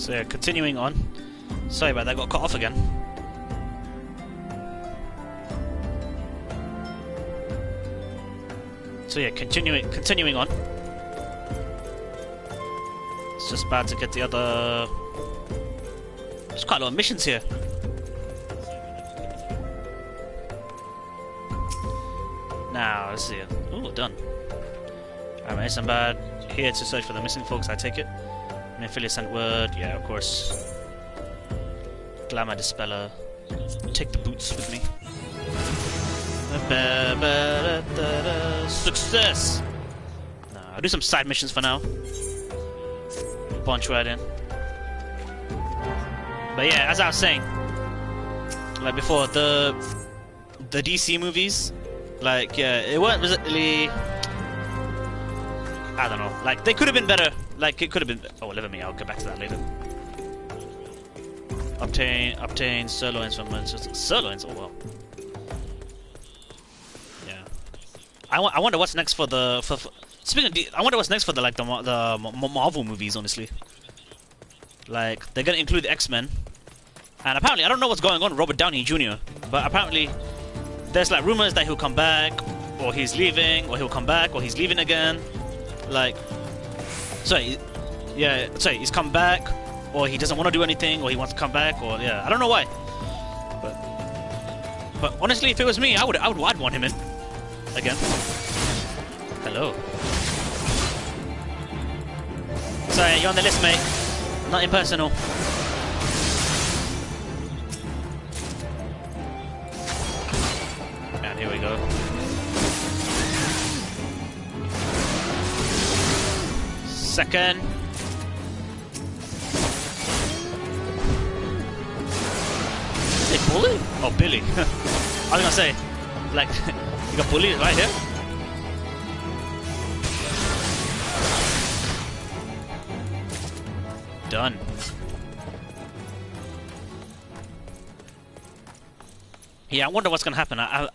So yeah, continuing on. Sorry about that, got cut off again. So yeah, continuing on. It's just bad to get the other. There's quite a lot of missions here. Now let's see. Oh, done. Alright, I'm bad. Here to search for the missing folks. I take it. Nephilia sent word. Yeah, of course. Glamour Dispeller. Take the boots with me. Success! Nah, I'll do some side missions for now. Bunch right in. But yeah, as I was saying, like before, the DC movies, like yeah, it weren't really. I don't know. Like they could have been better. Like it could have been. Oh, live me. I'll get back to that later. Obtain sirloins from sirloins. Oh well. Yeah. I wonder what's next for the speaking of I wonder what's next for the Marvel movies. Honestly, like they're gonna include X-Men, and apparently I don't know what's going on with Robert Downey Jr. But apparently there's like rumors that he'll come back, or he's leaving, or he'll come back, or he's leaving again. Like, sorry, yeah, sorry, he's come back, or he doesn't want to do anything, or he wants to come back, or yeah, I don't know why. But honestly, if it was me, I'd want him in again. Hello. Sorry, you're on the list, mate. Nothing personal. And here we go. Second. Is it Bully? Oh, Billy. I was gonna say, like, you got Bully right here? Done. Yeah, I wonder what's gonna happen. I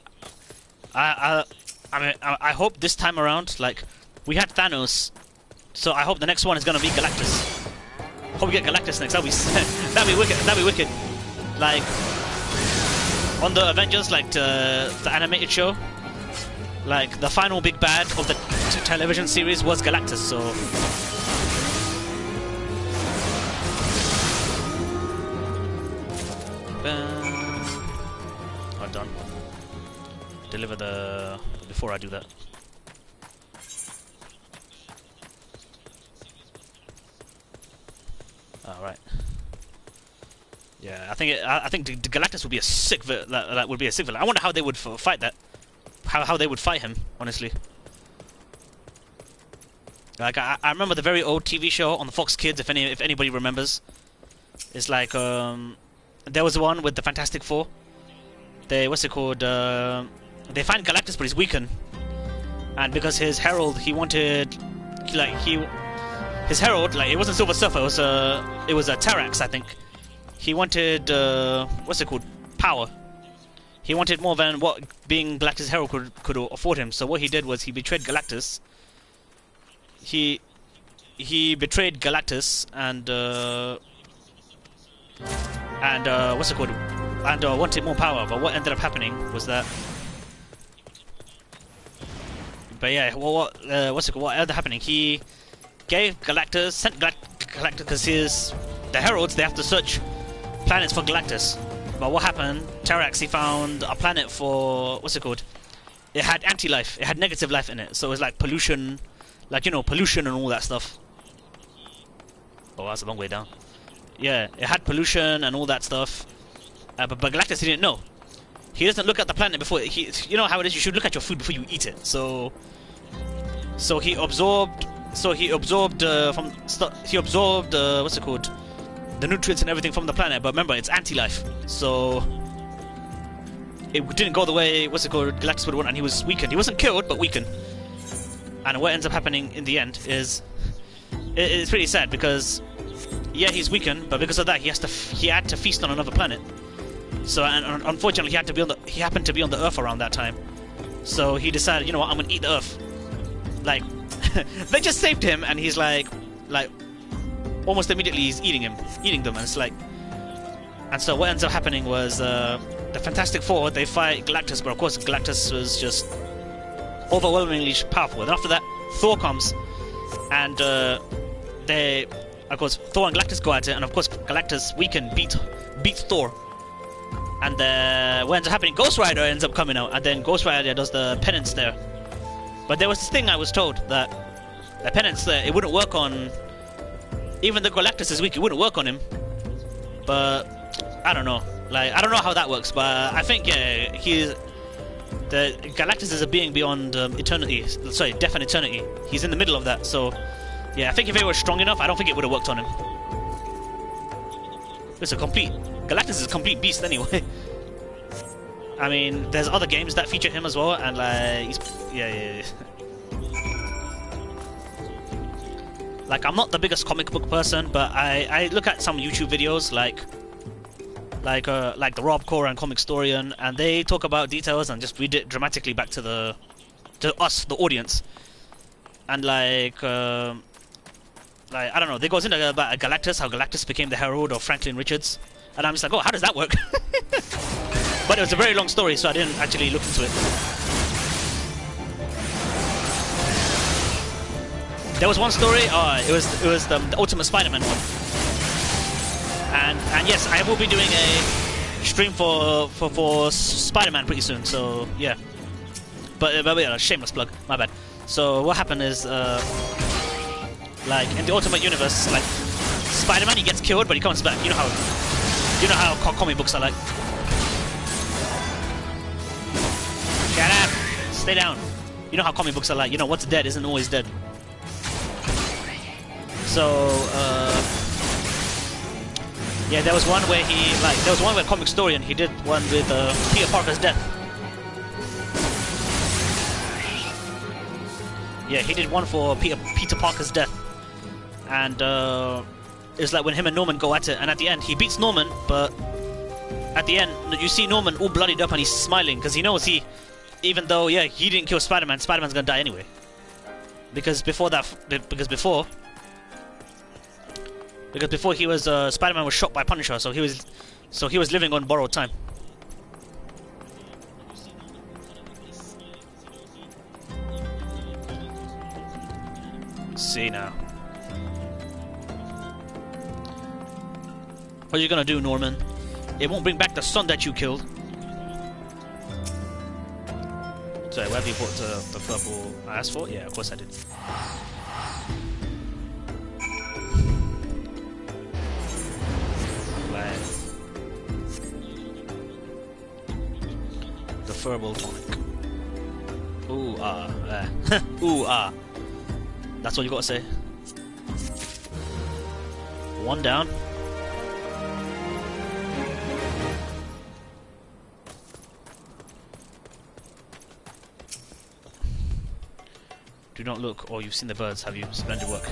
mean, I hope this time around, like, we had Thanos. So I hope the next one is gonna be Galactus. Hope we get Galactus next. That'd be wicked. That'd be wicked. Like on the Avengers, like the animated show, like the final big bad of the television series was Galactus. So I'm done. Deliver the before I do that. Alright. Yeah, I think the Galactus would be a sick that would be a sick villain. I wonder how they would fight that. How they would fight him, honestly. Like I remember the very old TV show on the Fox Kids, if anybody remembers. It's like there was one with the Fantastic Four. What's it called? They find Galactus, but he's weakened. And because his herald, he wanted his herald, like it wasn't Silver Surfer, it was a Tarax, I think. He wanted what's it called? Power. He wanted more than what being Galactus' herald could afford him. So what he did was he betrayed Galactus. He betrayed Galactus and what's it called? And wanted more power. But what ended up happening was that. But yeah, what's it called? What ended up happening? He gave Galactus, sent Galactus, because the heralds, they have to search planets for Galactus. But what happened? Tarax, he found a planet for, what's it called? It had anti-life, it had negative life in it, so it was like pollution, like, you know, pollution and all that stuff. Oh, that's a long way down. Yeah, it had pollution and all that stuff, but Galactus, he didn't know. He doesn't look at the planet before, you know how it is, you should look at your food before you eat it. So he absorbed what's it called, the nutrients and everything from the planet, but remember, it's anti-life, so it didn't go the way, what's it called, Galactus would want, and he was weakened. He wasn't killed, but weakened. And what ends up happening in the end is, it's pretty sad, because yeah, he's weakened, but because of that, he had to feast on another planet. So, and unfortunately, he happened to be on the Earth around that time. So he decided, you know what, I'm gonna eat the Earth. Like, they just saved him, and he's like, almost immediately he's eating them, and it's like, and so what ends up happening was the Fantastic Four, they fight Galactus, but of course Galactus was just overwhelmingly powerful. And after that, Thor comes, and of course Thor and Galactus go at it, and of course Galactus weakened, beat Thor. And what ends up happening, Ghost Rider ends up coming out, and then Ghost Rider does the penance there. But there was this thing I was told, that the penance there, it wouldn't work on, even though Galactus is weak, it wouldn't work on him. But I don't know, like, I don't know how that works, but I think, yeah, Galactus is a being beyond eternity, sorry, death and eternity. He's in the middle of that, so yeah, I think if he was strong enough, I don't think it would have worked on him. Galactus is a complete beast anyway. I mean, there's other games that feature him as well, and like, yeah. Like, I'm not the biggest comic book person, but I look at some YouTube videos like the Rob Core and Comic Storian, and they talk about details and just read it dramatically back to us, the audience. And like I don't know, they goes into about Galactus, how Galactus became the herald of Franklin Richards, and I'm just like, oh, how does that work? But it was a very long story, so I didn't actually look into it. There was one story, it was the Ultimate Spider-Man one. And yes, I will be doing a stream for Spider-Man pretty soon, so yeah. But yeah, shameless plug, my bad. So what happened is, like in the Ultimate Universe, like Spider-Man, he gets killed, but he comes back. You know how comic books are like. Shut up! Stay down. You know how comic books are like. You know, what's dead isn't always dead. So, yeah, there was one where Comic Storian, he did one with Peter Parker's death. Yeah, he did one for Peter Parker's death. And it's like when him and Norman go at it, and at the end, he beats Norman, but at the end, you see Norman all bloodied up and he's smiling, because he knows even though, yeah, he didn't kill Spider-Man, Spider-Man's gonna die anyway. Because before he was, Spider-Man was shot by Punisher, so he was living on borrowed time. Let's see now. What are you gonna do, Norman? It won't bring back the son that you killed. Sorry, where have you bought the purple I asked for? Yeah, of course I did. The Furball tonic. Ooh, ooh, That's all you gotta say. One down. Do not look, or you've seen the birds, have you? Splendid work.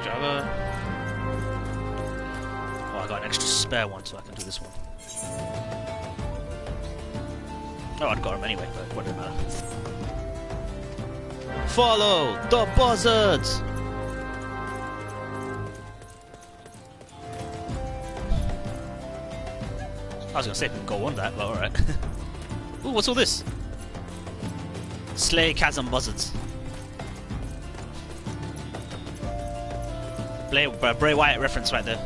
Java. Oh, I got an extra spare one, so I can do this one. Oh, I'd got him anyway, but what does it matter? Follow the buzzards! I was gonna say we can go on that, but alright. Ooh, what's all this? Slay Chasm Buzzards. Bray Wyatt reference right there.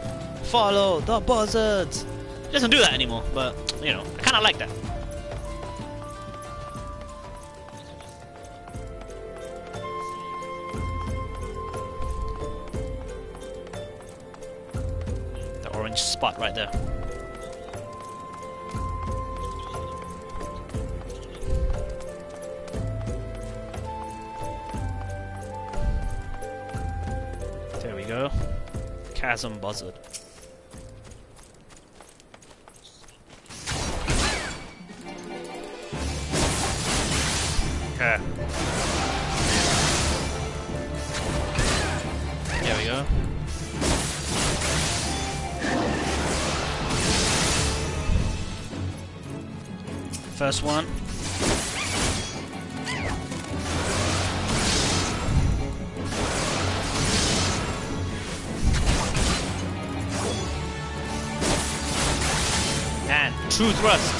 Follow the buzzards! He doesn't do that anymore, but, you know, I kinda like that. The orange spot right there. There we go. Chasm Buzzard. Okay. There we go. First one. True thrust.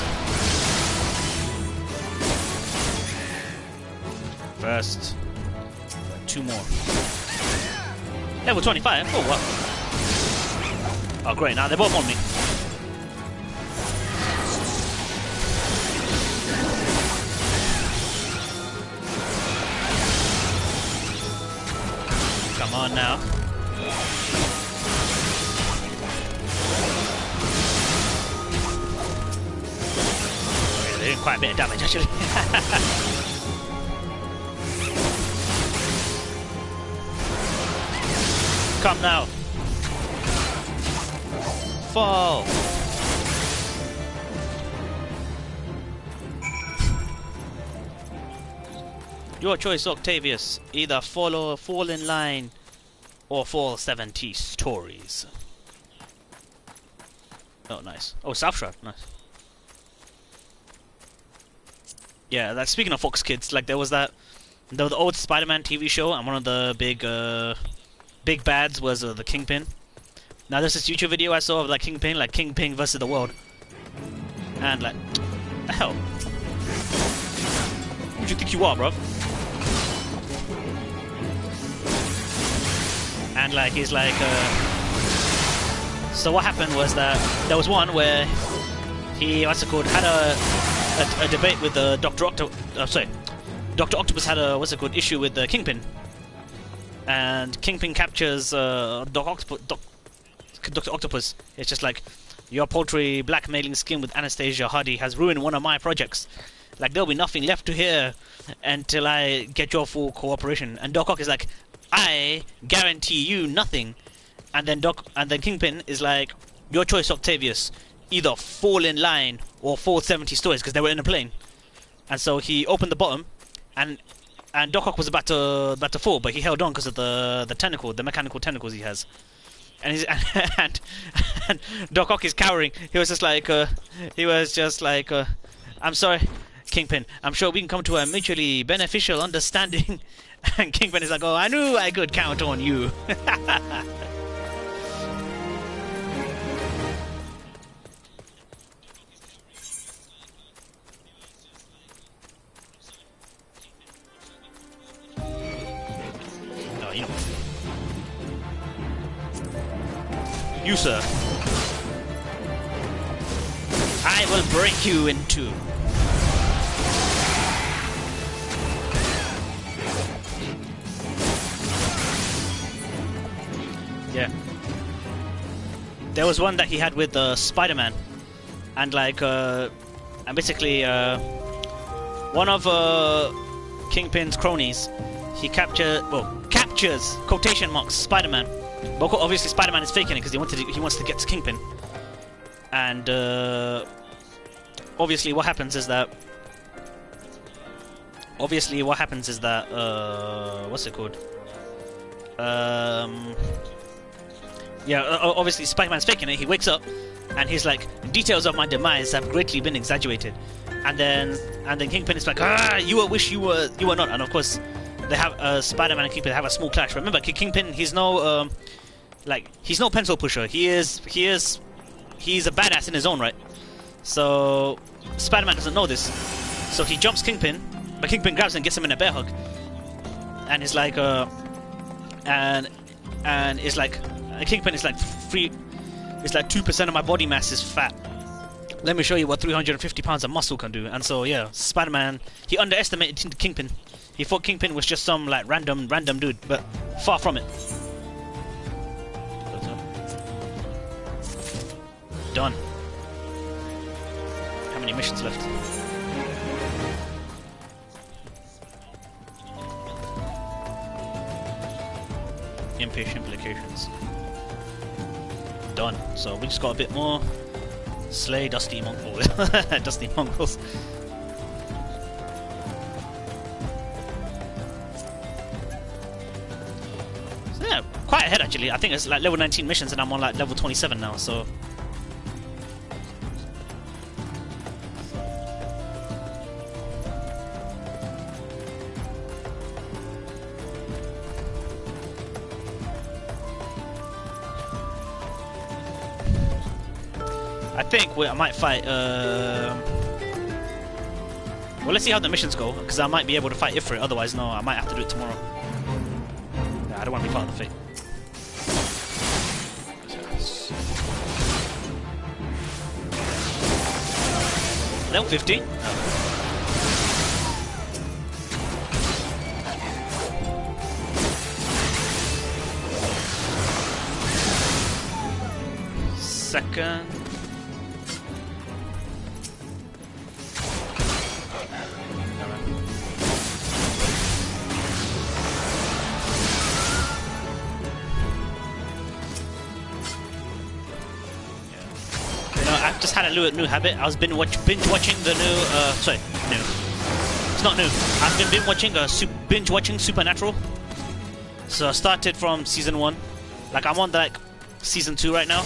First. 2 more. Level 25? Oh, what? Oh, great. Now they're both on me. Come on now. Okay, they're doing quite a bit of damage, actually. Come now. Fall. Your choice, Octavius. Either fall in line or fall 70 stories. Oh, nice. Oh, South Shroud. Nice. Yeah, like, speaking of Fox Kids, like there was the old Spider-Man TV show, and one of the big bads was the Kingpin. Now there's this YouTube video I saw of like Kingpin versus the world, and like, the hell, who do you think you are, bruv? And like he's like, so what happened was that there was one where he had a debate with Dr. Octopus had a issue with the Kingpin. And Kingpin captures Dr. Octopus. It's just like, your paltry blackmailing scheme with Anastasia Hardy has ruined one of my projects. Like, there'll be nothing left to hear until I get your full cooperation. And Doc Ock is like, I guarantee you nothing. And then Kingpin is like, your choice, Octavius. Either fall in line or fall 70 stories, because they were in a plane. And so he opened the bottom, and Doc Ock was about to fall, but he held on because of the mechanical tentacles he has. And and Doc Ock is cowering. He was just like, I'm sorry, Kingpin. I'm sure we can come to a mutually beneficial understanding. And Kingpin is like, oh, I knew I could count on you. You, sir. I will break you in two. Yeah. There was one that he had with Spider-Man, and like, and basically, one of Kingpin's cronies, he captures quotation marks Spider-Man. But obviously Spider-Man is faking it because he wants to get to Kingpin. And obviously what happens is that what's it called? Obviously Spider-Man's faking it. He wakes up and he's like, details of my demise have greatly been exaggerated. And then Kingpin is like, you wish you were not. And of course they have Spider-Man and Kingpin have a small clash. Remember, Kingpin, he's no he's no pencil pusher. He's a badass in his own right. So Spider-Man doesn't know this. So he jumps Kingpin, but Kingpin grabs him and gets him in a bear hug. And he's like, Kingpin is like, it's like 2% of my body mass is fat. Let me show you what 350 pounds of muscle can do. And so yeah, Spider-Man, he underestimated Kingpin. He thought Kingpin was just some like random dude, but far from it. Done. How many missions left? Impish implications. Done. So we just got a bit more. Slay Dusty Mongols. Dusty Mongols. So yeah, quite ahead actually. I think it's like level 19 missions and I'm on like level 27 now, so. I think I might fight. Well, let's see how the missions go, because I might be able to fight Ifrit. Otherwise, no, I might have to do it tomorrow. Nah, I don't want to be part of the fate. Level 50. Oh. Second. I've just had a new habit. I was binge watching the new. Sorry, new. It's not new. I've been binge watching Supernatural. So I started from season 1. Like I'm on like season 2 right now.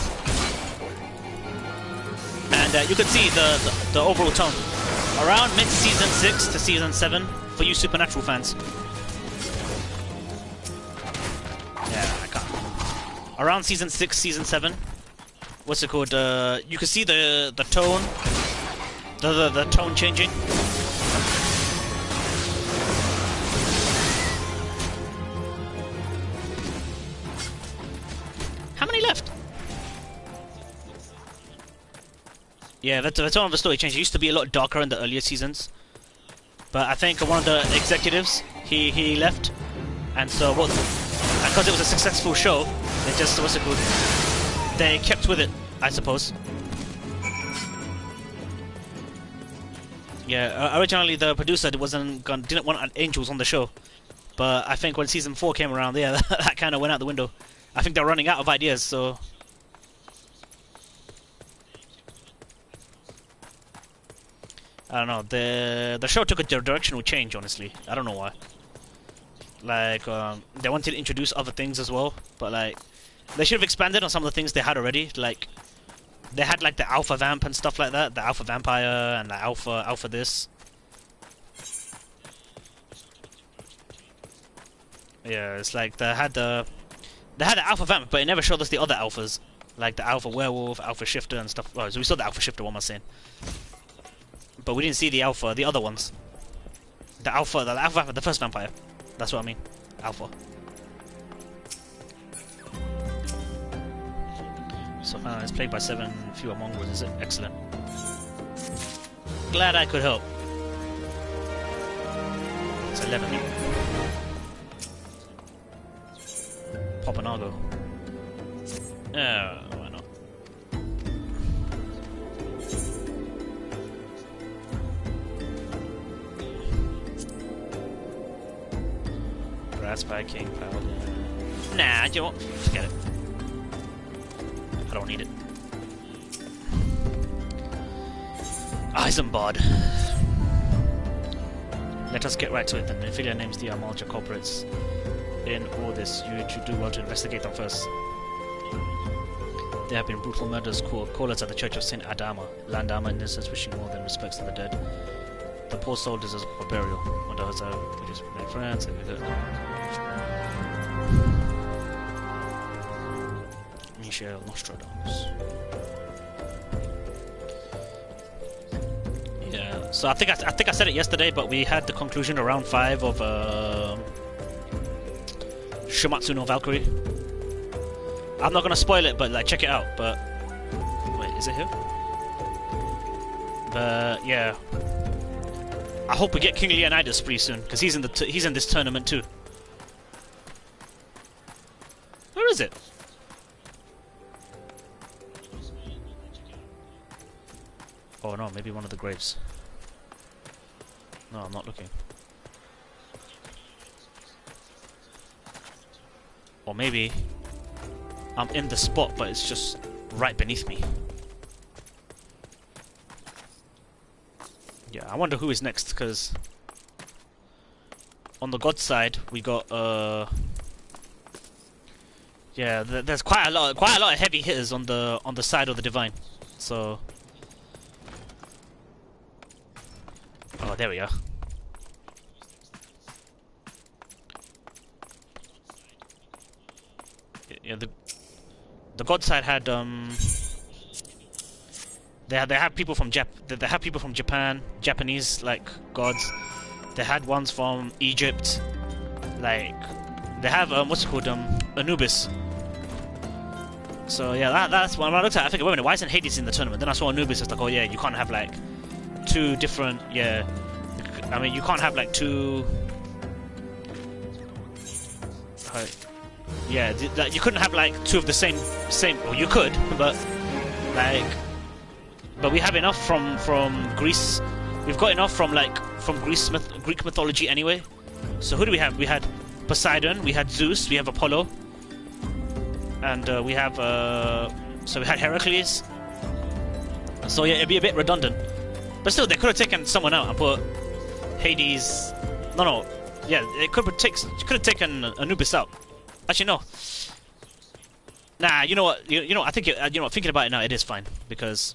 And you can see the overall tone. Around mid-season 6 to season 7 for you Supernatural fans. Yeah, I can't. Around season 6, season 7. What's it called? You can see the tone. The tone changing. How many left? Yeah, the tone of the story changed. It used to be a lot darker in the earlier seasons, but I think one of the executives he left, and so because it was a successful show, they just they kept with it, I suppose. Yeah, originally the producer didn't want angels on the show, but I think when season 4 came around, yeah, that kind of went out the window. I think they're running out of ideas, so. I don't know, the show took a directional change, honestly. I don't know why. Like, they wanted to introduce other things as well, but like, they should have expanded on some of the things they had already. Like, they had like the Alpha Vamp and stuff like that, the Alpha Vampire and the Alpha this. Yeah, it's like they had the Alpha Vamp, but it never showed us the other alphas, like the Alpha Werewolf, Alpha Shifter and stuff. Oh, so we saw the Alpha Shifter, what am I saying? But we didn't see the other ones. The Alpha, the first vampire. That's what I mean. Alpha. So it's played by 7 fewer mongrels, is it? Excellent. Glad I could help. It's 11. Popanago. Yeah, why not? Raspberry King Powder. Nah, you know what? Forget it. I don't need it. Eisenbard. Let us get right to it then. Ophelia names the Amalja culprits in all this. You should do well to investigate them first. There have been brutal murders. Call us at the Church of Saint Adama. Landama and innocents wishing more than respects to the dead. The poor soul deserves a burial. When those are just their friends, and we go. Michel Nostradamus. Yeah, so I think I said it yesterday, but we had the conclusion of round 5 of Shimatsu no Valkyrie. I'm not gonna spoil it, but like check it out. But wait, is it here? But yeah, I hope we get King Leonidas pretty soon because he's in this tournament too. Where is it? Oh no, maybe one of the graves. No, I'm not looking. Or maybe I'm in the spot, but it's just right beneath me. Yeah, I wonder who is next, because on the god side we got yeah, there's quite a lot of heavy hitters on the side of the divine. So oh, there we are. Yeah, the god side had They have people from they have people from Japan, Japanese like gods. They had ones from Egypt, like they have what's it called Anubis. So yeah, that's when I looked at it, I think, wait a minute, why isn't Hades in the tournament? Then I saw Anubis, it's like, oh yeah, you can't have like two different, yeah. I mean, you can't have like two. Yeah, you couldn't have like two of the same. Well, you could, but like, but we have enough from Greece. We've got enough from Greek mythology anyway. So who do we have? We had Poseidon, we had Zeus, we have Apollo, and we have so we had Heracles. So yeah, it'd be a bit redundant. But still, they could have taken someone out and put Hades. No. Yeah, it could have taken Anubis out. Actually, no. Nah, you know what? You know, I think thinking about it now, it is fine because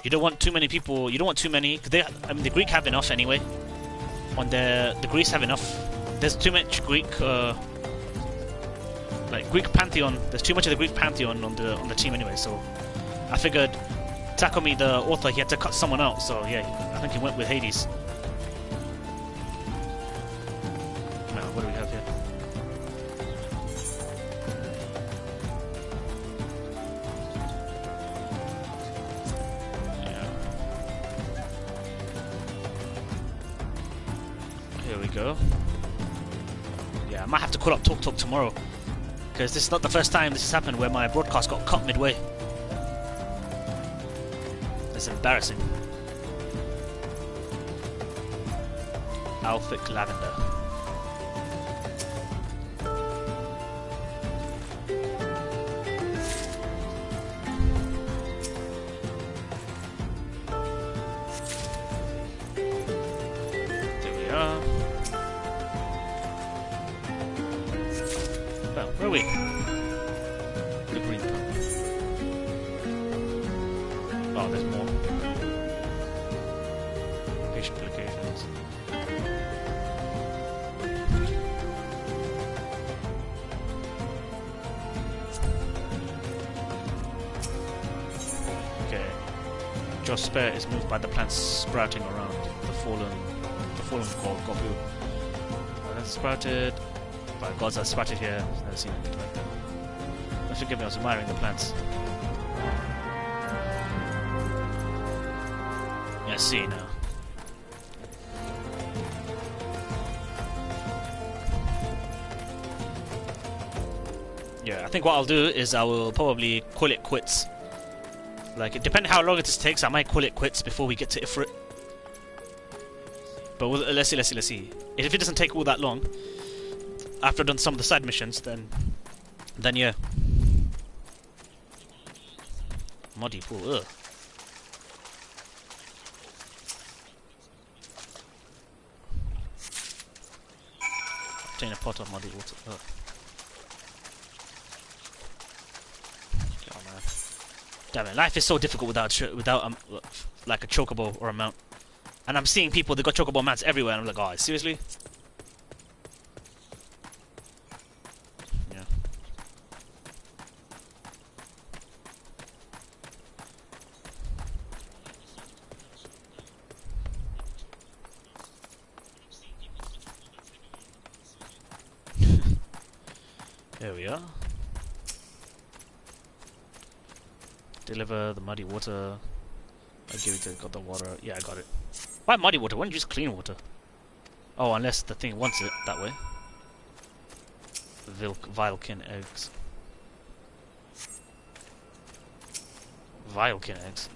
you don't want too many people. You don't want too many. Cause I mean, the Greek have enough anyway. The Greece have enough. There's too much Greek, like Greek pantheon. There's too much of the Greek pantheon on the team anyway. So I figured Takumi, the author, he had to cut someone out. So yeah, I think he went with Hades. Now, what do we have here? Here we go. Yeah, I might have to call up Talk tomorrow because this is not the first time this has happened where my broadcast got cut midway. It's embarrassing. Alphic Lavender. There we are. Oh, where are we? The green pump. Oh, there's more. Patient applications. Okay. Joss Spare is moved by the plants sprouting around the fallen Gobu. That's sprouted. By gods that sprouted here. I've never seen anything like that. Don't forgive me, I was admiring the plants. Yeah, I see now. Yeah, I think what I'll do is I will probably call it quits. Like, depending how long it takes, I might call it quits before we get to Ifrit. But let's see. If it doesn't take all that long, after I've done some of the side missions, then yeah. Muddy pool, ugh. Obtain a pot of muddy water, ugh. Oh man. Damn it, life is so difficult without like a chocobo or a mount. And I'm seeing people, they got chocobo mounts everywhere, and I'm like, oh, seriously? Yeah. There we are. Deliver the muddy water. I give it to got the water. Yeah, I got it. Why muddy water? Why don't you use clean water? Oh, unless the thing wants it that way. Vilekin eggs. Vilekin eggs.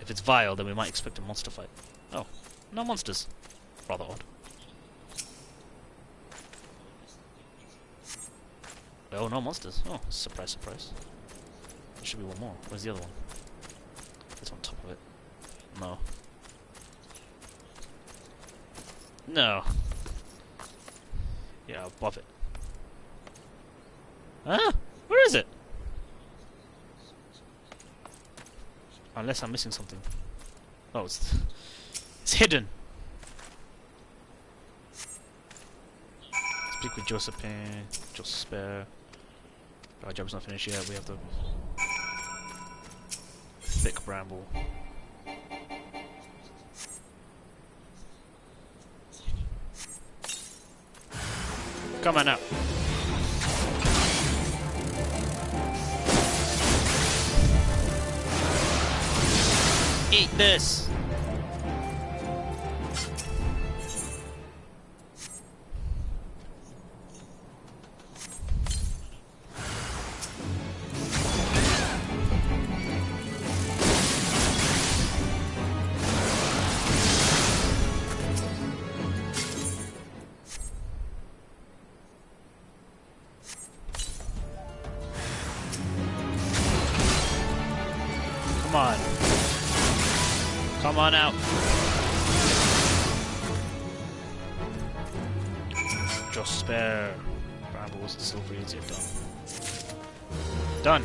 If it's vile, then we might expect a monster fight. Oh, no monsters. Rather odd. Oh, no monsters. Oh, surprise, surprise. There should be one more. Where's the other one? It's on top of it. No. No. Yeah, above it. Huh? Where is it? Unless I'm missing something. Oh, it's hidden. Speak with Josephine. Spare. Our job's not finished yet. We have to. Thick bramble. Come on now. Eat this. Come on. Come on out. Just spare. Brambles and silver easy done. Done.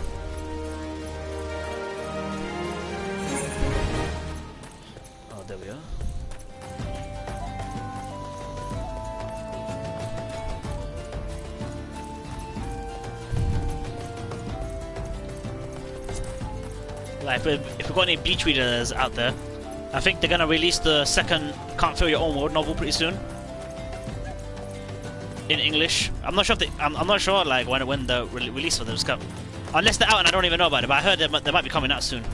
Oh, there we are. Like, if we've got any Bleach readers out there, I think they're gonna release the second Can't Feel Your Own World novel pretty soon in English. I'm not sure if they, I'm not sure like when the release for those come, unless they're out and I don't even know about it. But I heard they might be coming out soon.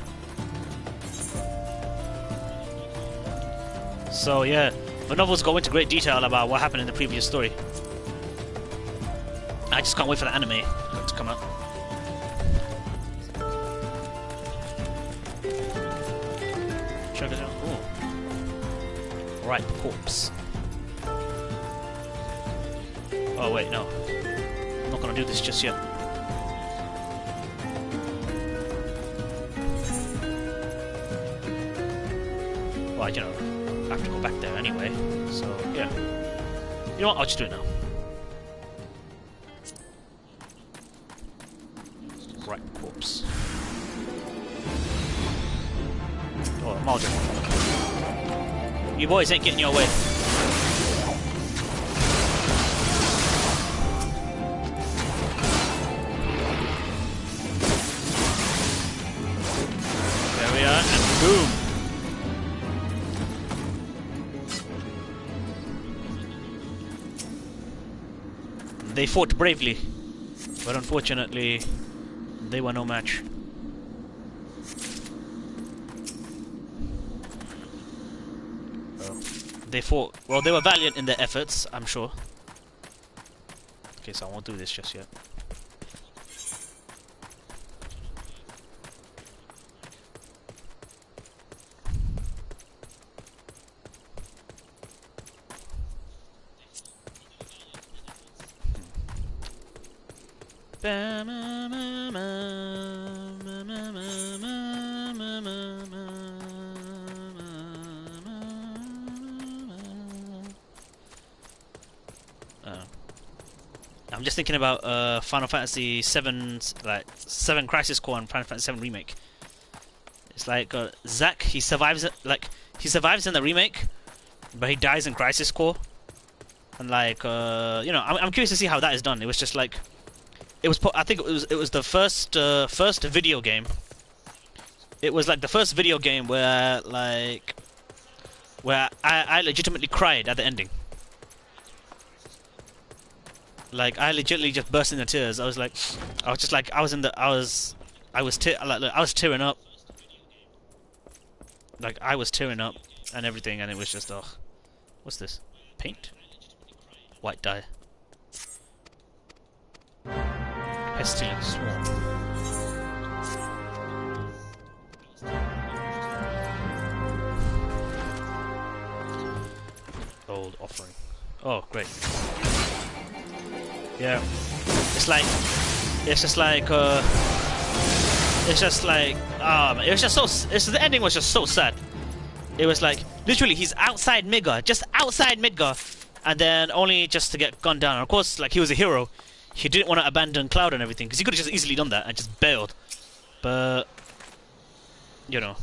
So yeah, the novels go into great detail about what happened in the previous story. I just can't wait for the anime to come out. Check it out. Ooh. Right, corpse. Oh wait, no. I'm not gonna do this just yet. Well, you know, I have to go back there anyway. So yeah. You know what? I'll just do it now. Right, corpse. Oh, Malden. You boys ain't getting your way. There we are, and boom. They fought bravely, but unfortunately, they were no match. They fought, well, they were valiant in their efforts, I'm sure. Okay, so I won't do this just yet. I'm just thinking about Final Fantasy VII's like 7 Crisis Core and Final Fantasy VII Remake. It's like Zack, he survives it, like he survives in the remake, but he dies in Crisis Core. And like you know, I'm curious to see how that is done. It was just like I think it was the first video game. It was like the first video game where I legitimately cried at the ending. Like I legitimately just burst into tears. I was tearing up. Like I was tearing up and everything, and it was just what's this? Paint? White dye. Pestilent Swarm. Old offering. Oh, great. Yeah. It's the ending was just so sad. It was like, literally, he's outside Midgar, just outside Midgar, and then only just to get gunned down. And of course, like, he was a hero. He didn't want to abandon Cloud and everything, because he could have just easily done that and just bailed. But, you know.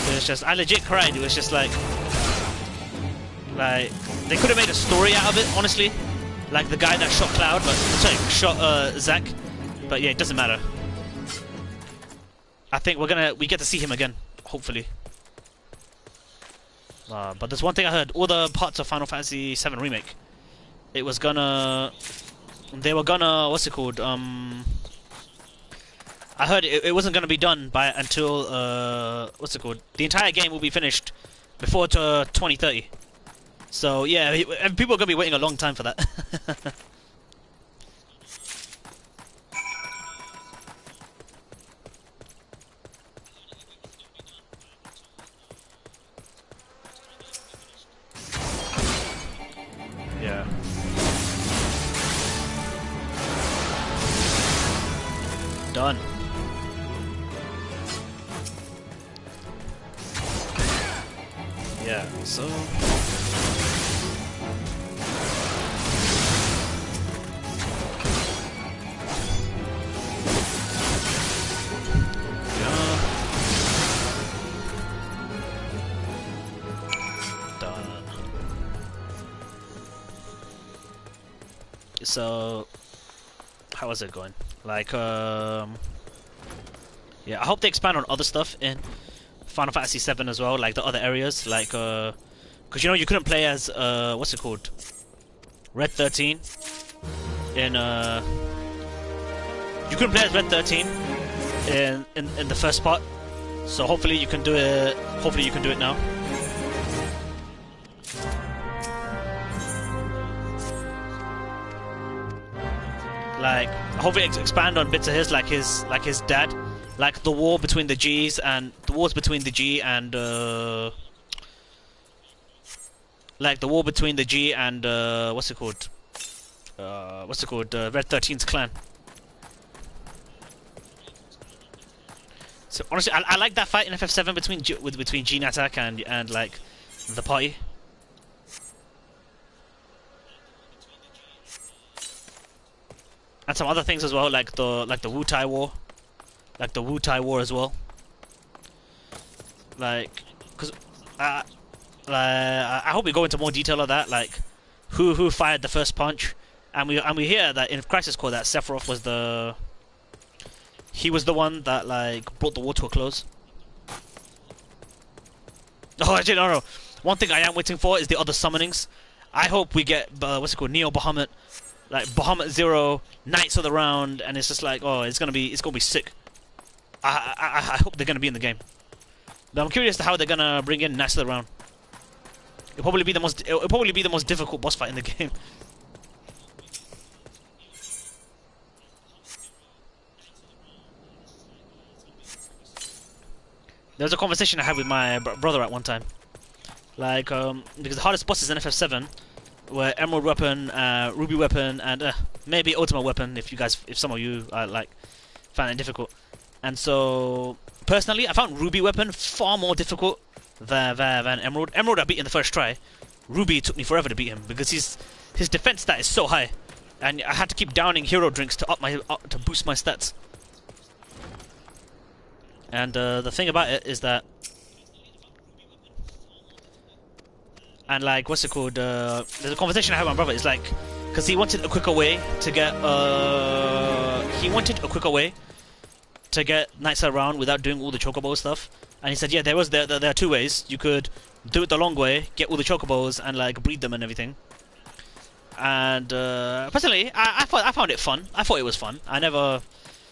It was just, I legit cried. It was just like, they could have made a story out of it, honestly. Like the guy that shot Cloud, but, sorry, shot Zack. But yeah, it doesn't matter. I think we get to see him again, hopefully. But there's one thing I heard: all the parts of Final Fantasy VII Remake, they were gonna, what's it called? I heard it wasn't gonna be done until what's it called? The entire game will be finished before 2030. So yeah, people are gonna be waiting a long time for that. Yeah. Done. Yeah, so... Yeah. Done. So... How is it going? Like, yeah, I hope they expand on other stuff in Final Fantasy VII as well, like the other areas, like, because you know you couldn't play as, what's it called? Red 13 in, you couldn't play as Red 13 in the first part, so hopefully you can do it, now. Like, hopefully expand on bits of his, like his dad, like the war between the G and like the war between the G and what's it called? Red 13's clan. So honestly, I like that fight in FF7 between G Attack and like the party. And some other things as well, like the Wu-Tai War, as well. Like, cause I hope we go into more detail of that, like who fired the first punch, and we hear that in Crisis Core that Sephiroth was the one that like brought the war to a close. Oh, actually no. One thing I am waiting for is the other summonings. I hope we get what's it called, Neo Bahamut. Like Bahamut Zero, Knights of the Round, and it's just like, oh, it's gonna be sick. I hope they're gonna be in the game. But I'm curious to how they're gonna bring in Knights of the Round. It'll probably be the most difficult boss fight in the game. There was a conversation I had with my brother at one time. Like, because the hardest bosses in FF7 were Emerald Weapon, Ruby Weapon, and maybe Ultimate Weapon if some of you like find it difficult. And so, personally, I found Ruby Weapon far more difficult than Emerald. Emerald I beat in the first try. Ruby took me forever to beat him because his defense stat is so high, and I had to keep downing hero drinks to to boost my stats. And the thing about it is that. And like, what's it called? There's a conversation I had with my brother. It's like, because he wanted a quicker way to get, Knights around without doing all the chocobo stuff. And he said, yeah, there are two ways. You could do it the long way, get all the chocobos, and like breed them and everything. And personally, I found it fun. I thought it was fun.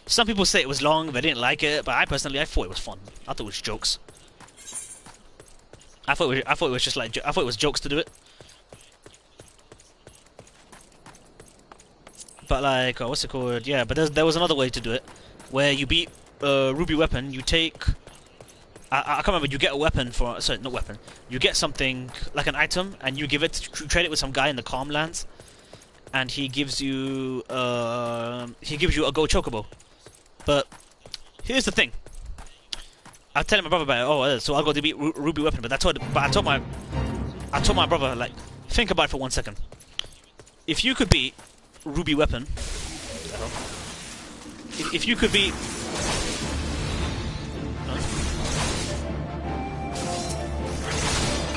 Some people say it was long, they didn't like it, but I thought it was fun. I thought it was jokes. I thought it was jokes to do it. But like, what's it called? Yeah, but there was another way to do it, where you beat Ruby Weapon. You take, I can't remember. You get a weapon not weapon. You get something like an item, and you trade it with some guy in the Calm Lands, and he gives you a Go Chocobo. But here's the thing. I was telling my brother about it. Oh, so I'll go to beat Ruby Weapon. But I told my brother, like, think about it for 1 second. If you could beat Ruby Weapon, if you could beat,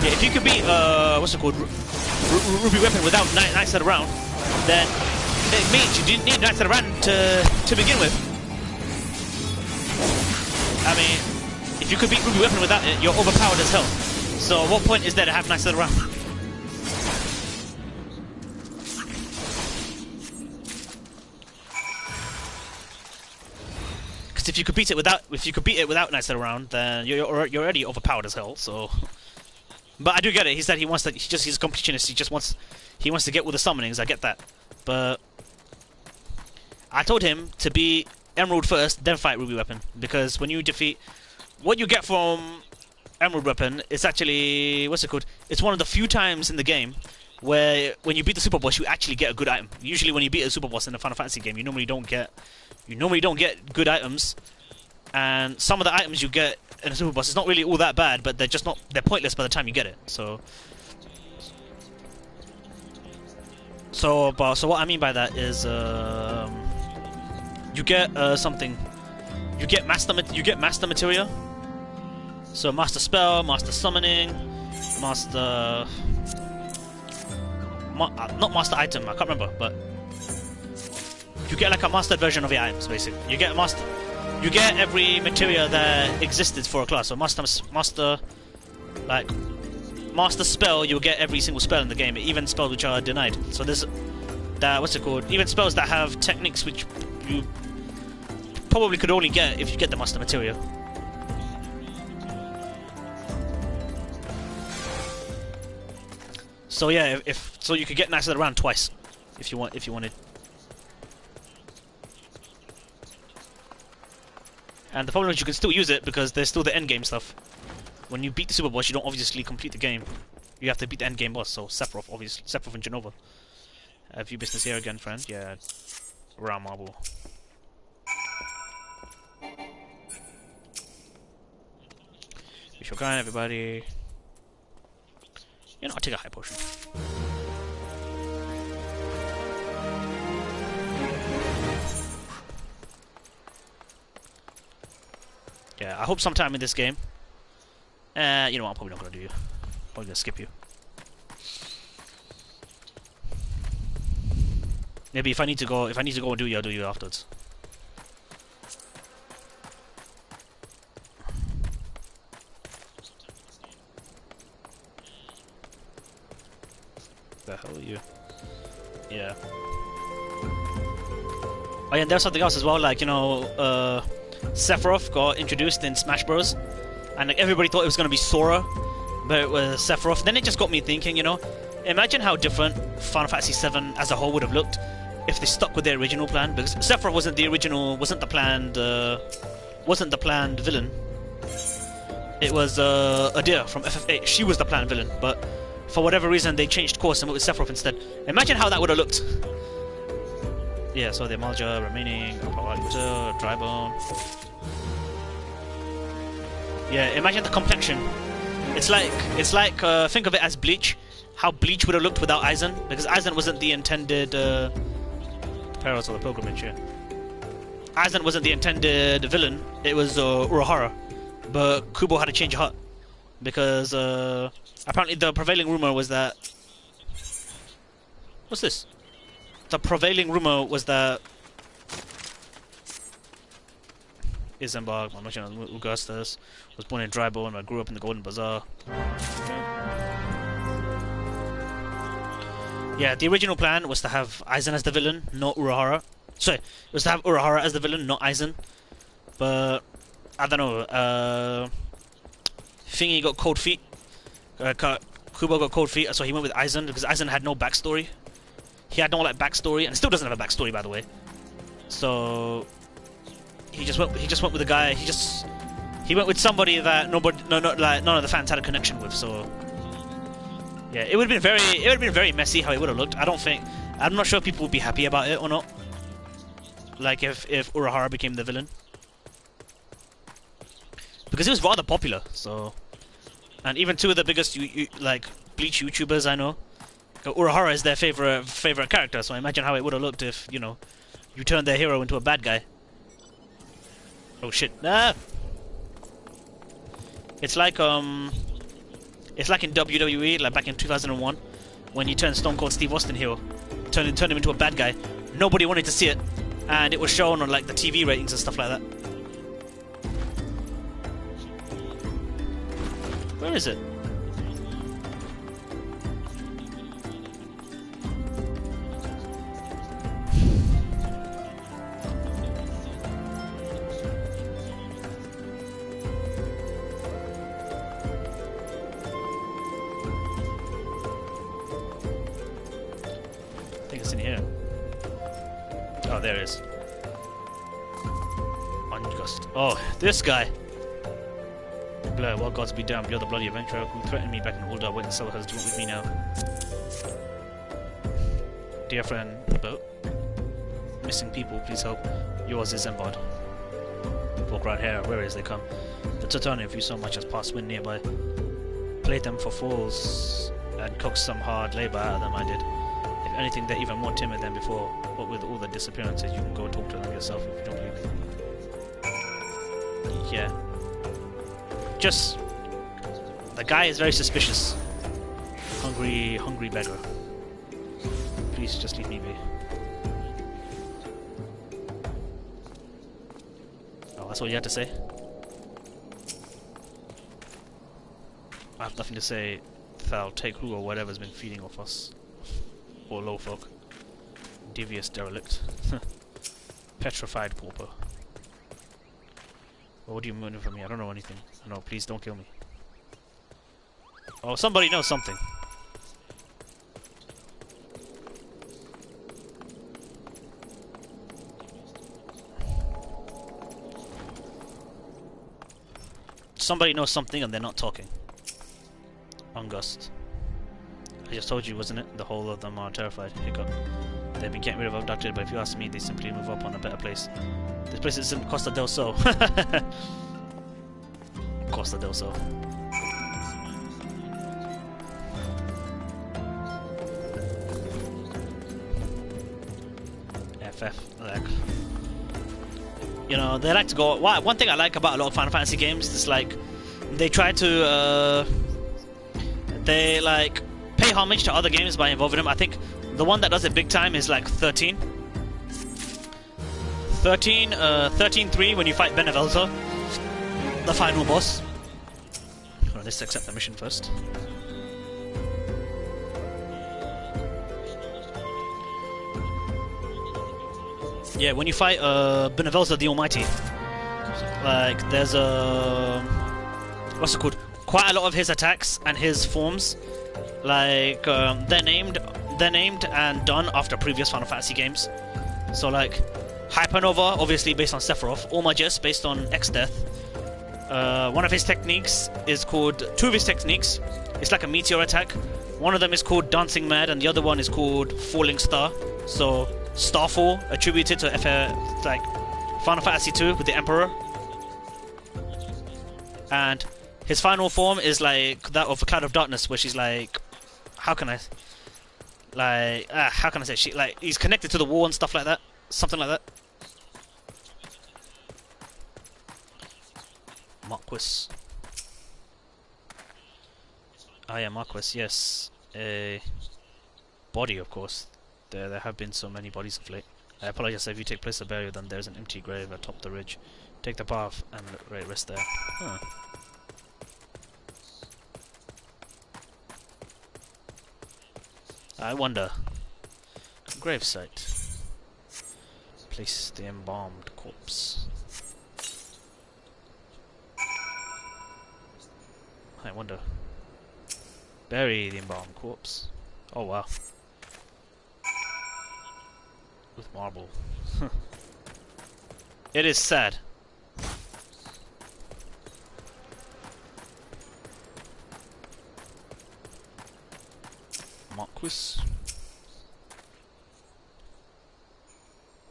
if you could beat what's it called, Ruby Weapon without Knights of the Round, then it means you didn't need Knights of the Round to begin with. I mean, if you could beat Ruby Weapon without it, you're overpowered as hell. So what point is there to have nice little round? Because if you could beat it without nice little round, then you're already overpowered as hell. So, but I do get it. He said he wants to. He's a completionist. He wants to get with the summonings. I get that, but I told him to be Emerald first, then fight Ruby Weapon, because when you defeat, what you get from Emerald Weapon is actually, what's it called? It's one of the few times in the game where when you beat the super boss, you actually get a good item. Usually, when you beat a super boss in a Final Fantasy game, you normally don't get good items, and some of the items you get in a super boss is not really all that bad, but they're pointless by the time you get it. So what I mean by that is you get something. You get master materia. So master spell, master summoning, master not master item. I can't remember, but you get like a mastered version of the items. Basically, you get every materia that existed for a class. So master spell, you'll get every single spell in the game, even spells which are denied. So there's what's it called? Even spells that have techniques which you probably could only get if you get the master materia. So yeah, so you could get nice little round twice if you wanted. And the problem is you can still use it because there's still the end game stuff. When you beat the super boss, you don't obviously complete the game. You have to beat the end game boss. So Sephiroth, obviously, Sephiroth and Genova. Have you business here again, friend? Yeah, round marble. We shall grind everybody. You know, I'll take a high potion. Yeah, I hope sometime in this game. You know what? I'm probably not gonna do you. Probably gonna skip you. Maybe if I need to go and do you, I'll do you afterwards. The hell are you? Yeah. Oh yeah, and there's something else as well, like, you know, Sephiroth got introduced in Smash Bros. And like, everybody thought it was gonna be Sora, but it was Sephiroth. Then it just got me thinking, you know, imagine how different Final Fantasy VII as a whole would have looked if they stuck with their original plan, because Sephiroth wasn't the planned villain. It was Adir from FF8. She was the planned villain, but for whatever reason they changed course and went with Sephiroth instead. Imagine how that would have looked. Yeah, so the Amalja remaining, Drybone. Yeah, imagine the complexion. It's like think of it as Bleach. How Bleach would have looked without Aizen, because Aizen wasn't the intended Perils of the Pilgrimage. Yeah, Aizen wasn't the intended villain. It was Urahara, but Kubo had to change heart because apparently the prevailing rumor was that. What's this? The prevailing rumor was that Isenberg, my mention of Augustus, was born in Drybone but grew up in the Golden Bazaar. Yeah, the original plan was to have Aizen as the villain, not Urahara. Sorry, it was to have Urahara as the villain, not Aizen. But I don't know. Thingy got cold feet. Kubo got cold feet, so he went with Aizen because Aizen had no backstory. He had no like backstory, and still doesn't have a backstory, by the way. So he just went with a guy. He went with somebody that none of the fans had a connection with. So yeah, it would have been very messy how it would have looked. I'm not sure if people would be happy about it or not. Like if Urahara became the villain, because it was rather popular. So, and even two of the biggest like Bleach YouTubers I know, Urahara is their favorite character. So I imagine how it would have looked if, you know, you turned their hero into a bad guy. Oh shit! Ah! It's like in WWE, like back in 2001, when you turned Stone Cold Steve Austin heel, turned him into a bad guy. Nobody wanted to see it, and it was shown on like the TV ratings and stuff like that. Where is it? I think it's in here. Oh, there it is. Ungust. Oh, this guy! Blur, well, gods be damned, you're the bloody adventurer who threatened me back in Ulda. What in Soul has to do with me now? Dear friend, boat. Missing people, please help. Yours is Embod. Folk right here, where is they come? The Titania, if you so much as pass wind nearby. Played them for fools and coaxed some hard labour out of them, I did. If anything, they're even more timid than before. But with all the disappearances, you can go talk to them yourself if you don't believe me. Yeah. Just... the guy is very suspicious. Hungry beggar. Please just leave me be. Oh, that's all you had to say? I have nothing to say. Thou take who or whatever's been feeding off us. Or low folk. Devious derelict. Petrified pauper. Well, what do you mean from me? I don't know anything. No, please don't kill me. Oh, somebody knows something. Somebody knows something and they're not talking. Ungust. I just told you, wasn't it? The whole of them are terrified. Hiccup. They've been getting rid of abducted, but if you ask me, they simply move up on a better place. This place isn't Costa del Sol. Costa del Sol. FF. Like, you know, they like to go. One thing I like about a lot of Final Fantasy games is like they try to they like pay homage to other games by involving them. I think the one that does it big time is like 13. 13-3 when you fight Benevelto, the final boss. Well, let's accept the mission first. Yeah, when you fight Benevelto the Almighty, like there's a what's it called? Quite a lot of his attacks and his forms, like they're named and done after previous Final Fantasy games. So like Hypernova, obviously based on Sephiroth. Almagus, based on X-Death. One of his techniques is called... two of his techniques, it's like a meteor attack. One of them is called Dancing Mad, and the other one is called Falling Star. So, Starfall, attributed to like Final Fantasy II with the Emperor. And his final form is like that of a Cloud of Darkness, where she's like... how can I say? She, like, he's connected to the wall and stuff like that. Something like that. Marquis. Ah, yeah, Marquis, yes. A body, of course. There have been so many bodies of late. I apologize if you take place of burial, then there's an empty grave atop the ridge. Take the path and rest there. Huh. I wonder. Gravesite. Place the embalmed corpse. I wonder. Bury the embalmed corpse. Oh wow. With marble. It is sad. Marquis.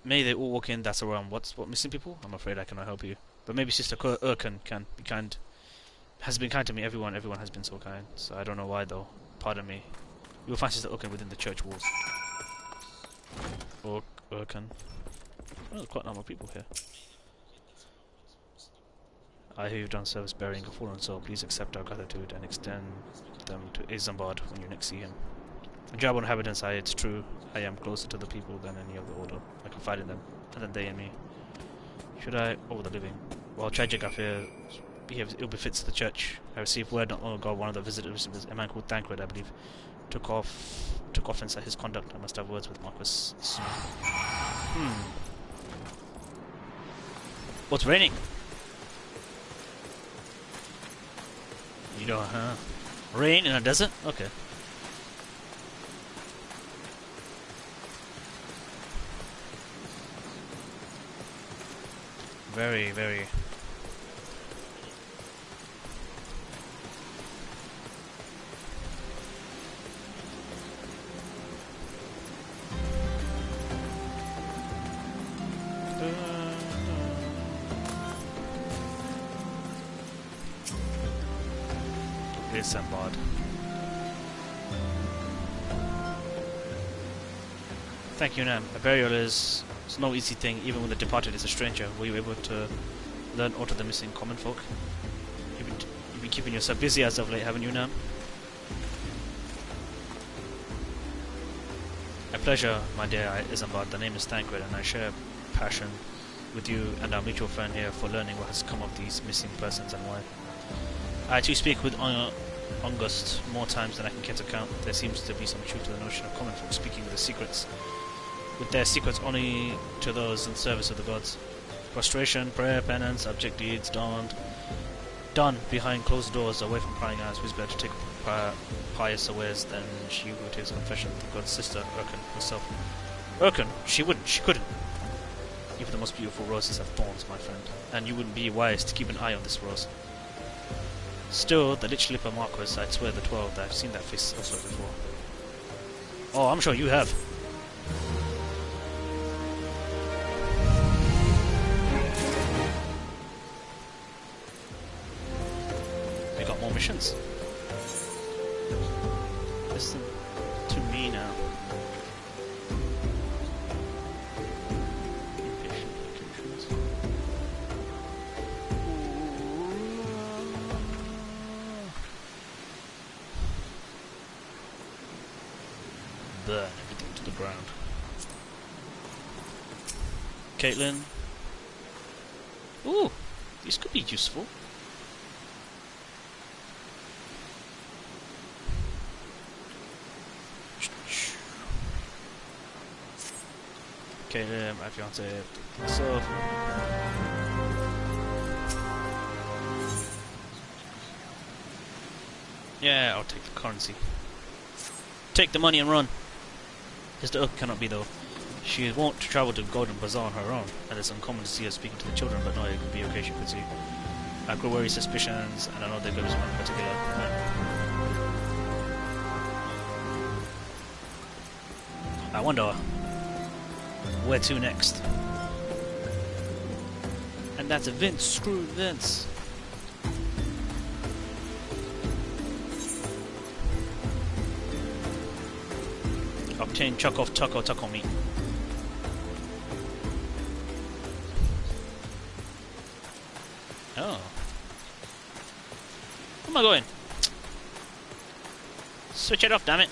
May they all walk in, that's around. What missing people? I'm afraid I cannot help you. But maybe Sister Urkan can be kind. Has been kind to me. Everyone has been so kind. So I don't know why though. Pardon me. You will find Sister Urkan within the church walls. Urkan. Oh, there's quite a number of people here. I hear you've done service burying a fallen soul. Please accept our gratitude and extend them to Isambard when you next see him. Jabon inhabitants, it's true. I am closer to the people than any of the order. I confide in them, and then they in me. Should I? Oh, the living. Well, tragic, I fear. ill befits the church. I received word not long ago one of the visitors, a man called Thancred, I believe, took offense at his conduct. I must have words with Marquis soon. What's raining? You know, rain in a desert? Okay. Very, very. It's Sambad. Thank you, Nam. A burial is no easy thing, even when the departed is a stranger. Were you able to learn aught of the missing common folk? You've been keeping yourself busy as of late, haven't you, Nam? A pleasure, my dear Isambard. The name is Thancred, and I share passion with you and our mutual friend here for learning what has come of these missing persons and why. I too speak with August more times than I can care to count. There seems to be some truth to the notion of common folk speaking with their secrets only to those in service of the gods. Prostration, prayer, penance, abject deeds done behind closed doors, away from prying eyes. Who's better to take pious awares than she who takes confession? The god's sister, Urkin herself. Urkin? She couldn't. Even the most beautiful roses have thorns, my friend, and you wouldn't be wise to keep an eye on this rose. Still, the lich lipper Marquis, I'd swear the 12 that I've seen that face elsewhere before. Oh, I'm sure you have. We got more missions. Listen to me now. Burn everything to the ground. Caitlin. Ooh, these could be useful. Caitlin, my fiance, myself. Yeah, I'll take the currency. Take the money and run. His oath cannot be, though. She won't travel to Golden Bazaar on her own, and it's uncommon to see her speaking to the children, but no, it could be okay, she could see. I grow worried suspicions, and I know there goes one in particular. I wonder where to next. And that's a Vince. Screw Vince. Obtain Chokov Taco meat. Oh. Where am I going? Switch it off, damn it.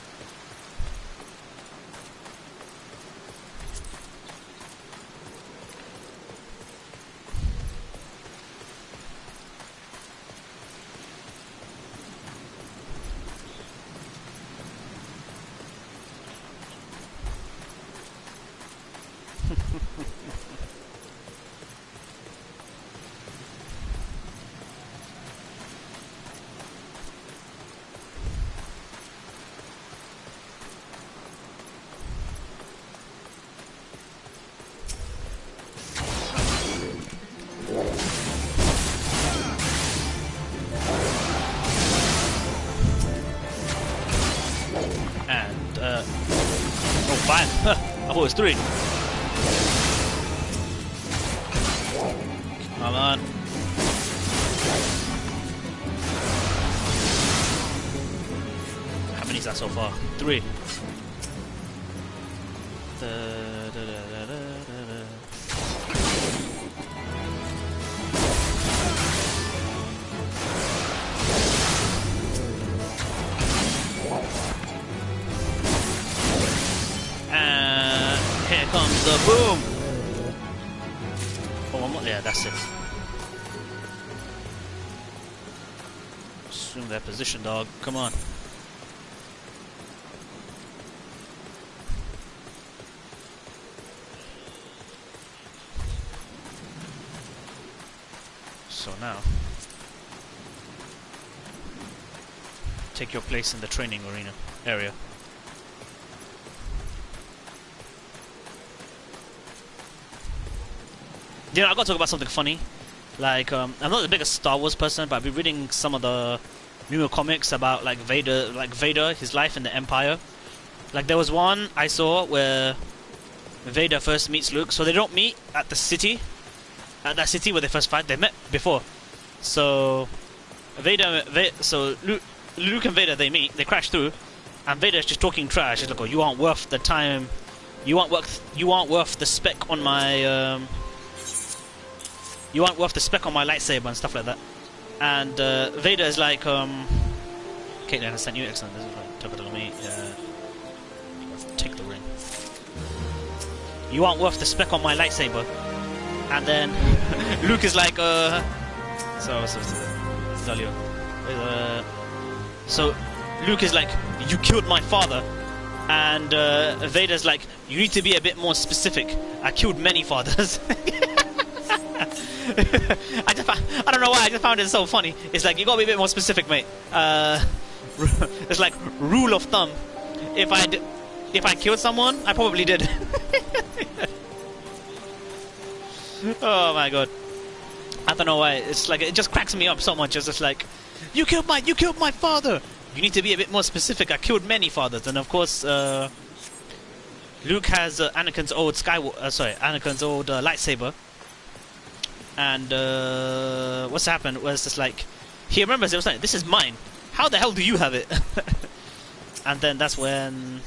I thought it was 3. Come on. How many is that so far? 3. Here comes the boom! Oh, I'm not there, that's it. Assume their position, dog. Come on. So now, take your place in the training arena area. You know, I gotta talk about something funny. Like, I'm not the biggest Star Wars person, but I've been reading some of the newer comics about like Vader, his life in the Empire. Like, there was one I saw where Vader first meets Luke. So they don't meet at the city, at that city where they first fight. They met before. So Luke and Vader, they meet, they crash through, and Vader's just talking trash. He's like, "Oh, you aren't worth the time. You aren't worth the speck on my You aren't worth the speck on my lightsaber," and stuff like that. And Vader is like, Caitlin has sent you, excellent. This is like, talk to me. Take the ring. You aren't worth the speck on my lightsaber. And then Luke is like, so Luke is like, "You killed my father." And Vader's like, "You need to be a bit more specific. I killed many fathers." I don't know why, I just found it so funny. It's like, you gotta be a bit more specific, mate. It's like, rule of thumb. If I killed someone, I probably did. Oh my god. I don't know why. It's like, it just cracks me up so much. It's just like, you killed my father. You need to be a bit more specific. I killed many fathers. And of course, Luke has Anakin's old lightsaber. And what's happened was just like, he remembers, it was like, "This is mine. How the hell do you have it?" And then that's when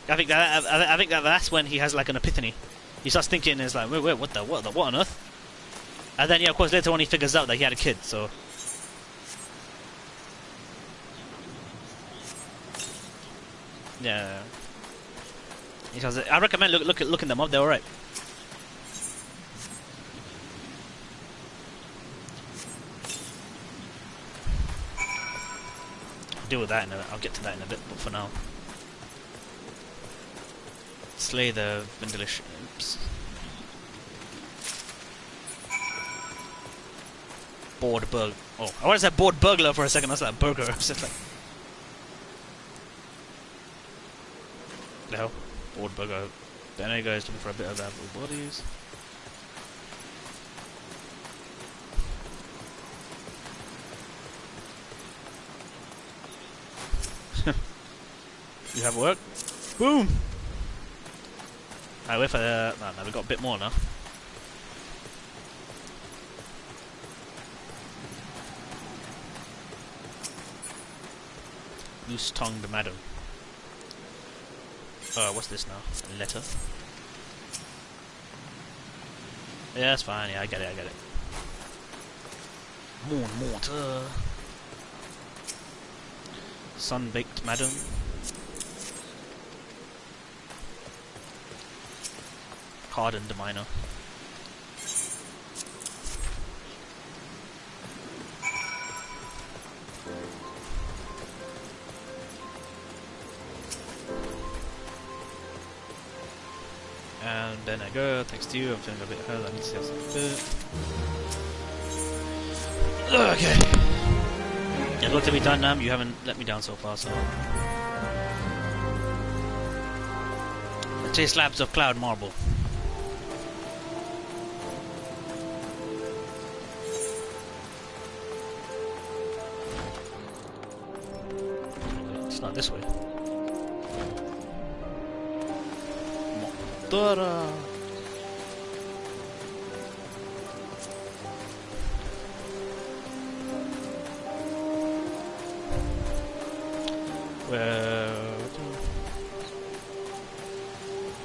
I think that's when he has like an epiphany. He starts thinking, it's like, wait, what on earth? And then, yeah, of course, later on he figures out that he had a kid. So yeah, he says, I recommend looking them up. They're alright. Deal with that I'll get to that in a bit, but for now, slay the Vindelish imps. Bored burglar. Oh, I want to say bored burglar for a second. That's like burger. It's just like, the hell, bored burglar. There you go. Looking for a bit of available bodies. You have work? Boom! Alright, wait for the... No, we've got a bit more now. Loose-tongued madam. What's this now? A letter? Yeah, that's fine. Yeah, I get it. Mortar. Sun-baked madam. Hardened miner. And then I go, thanks to you, I'm feeling a bit hurt, I need to see something. Okay. There's work to be done now, you haven't let me down so far, so... Chase slabs of cloud marble. It's not this way. Motora.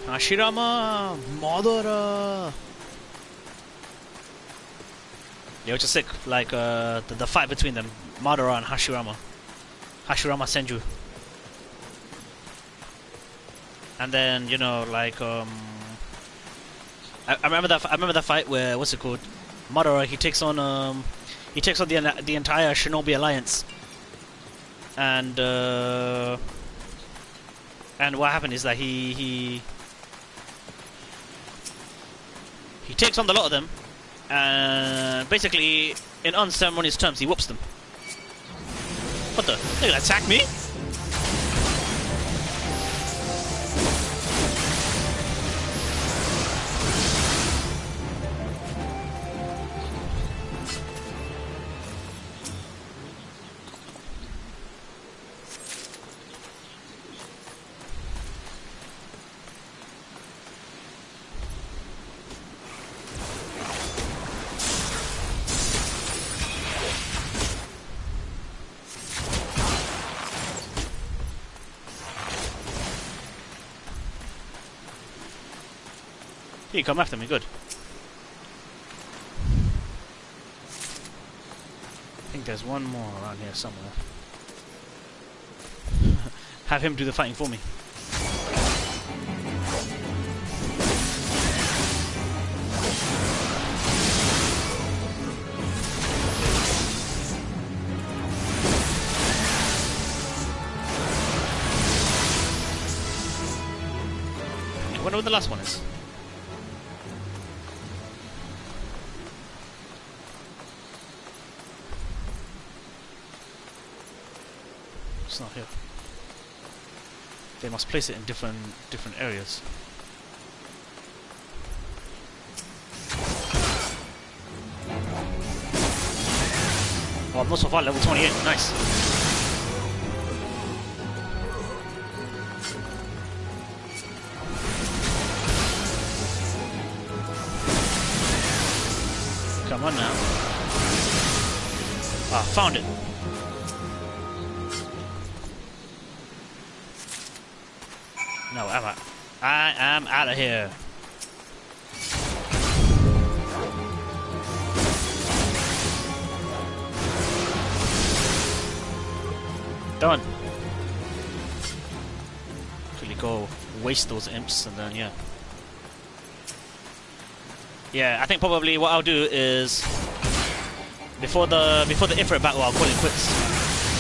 Hashirama, Madara. Yeah, which is sick. Like the fight between them, Madara and Hashirama. Hashirama Senju. And then, you know, like I remember that fight where, what's it called? Madara, he takes on the entire Shinobi Alliance, and what happened is that he takes on the lot of them, and basically, in unceremonious terms, he whoops them. What the? They're gonna attack me? You come after me, good. I think there's one more around here somewhere. Have him do the fighting for me. I wonder what the last one is. It's not here. They must place it in different areas. Oh, not so far, level 28, nice. Come on now. Ah, found it. No, I am out of here. Done. Quickly go waste those imps and then yeah. Yeah, I think probably what I'll do is before the Ifrit battle I'll call it quits.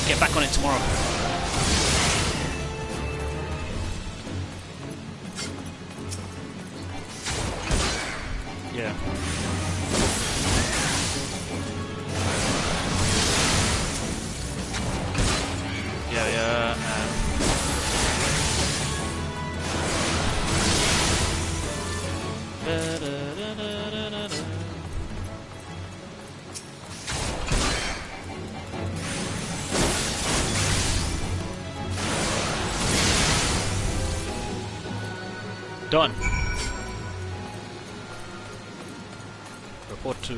Get back on it tomorrow. Yeah. Yeah. Done. Report to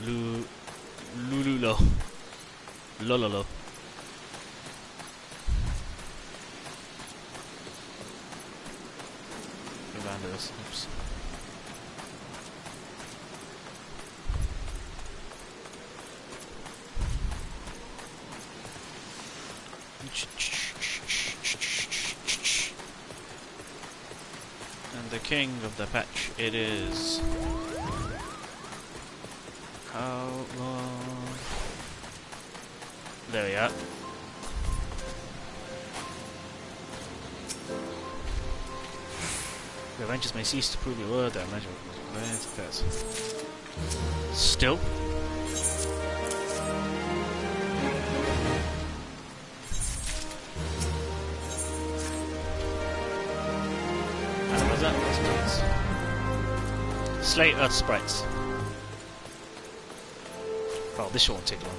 Lululo. Lololo. Go down to this. Oops. And the king of the patch it is. How long? There we are. The Avengers may cease to prove your word, their measure affairs. Still? And what's that? Slay Earth sprites. Oh, this won't take long.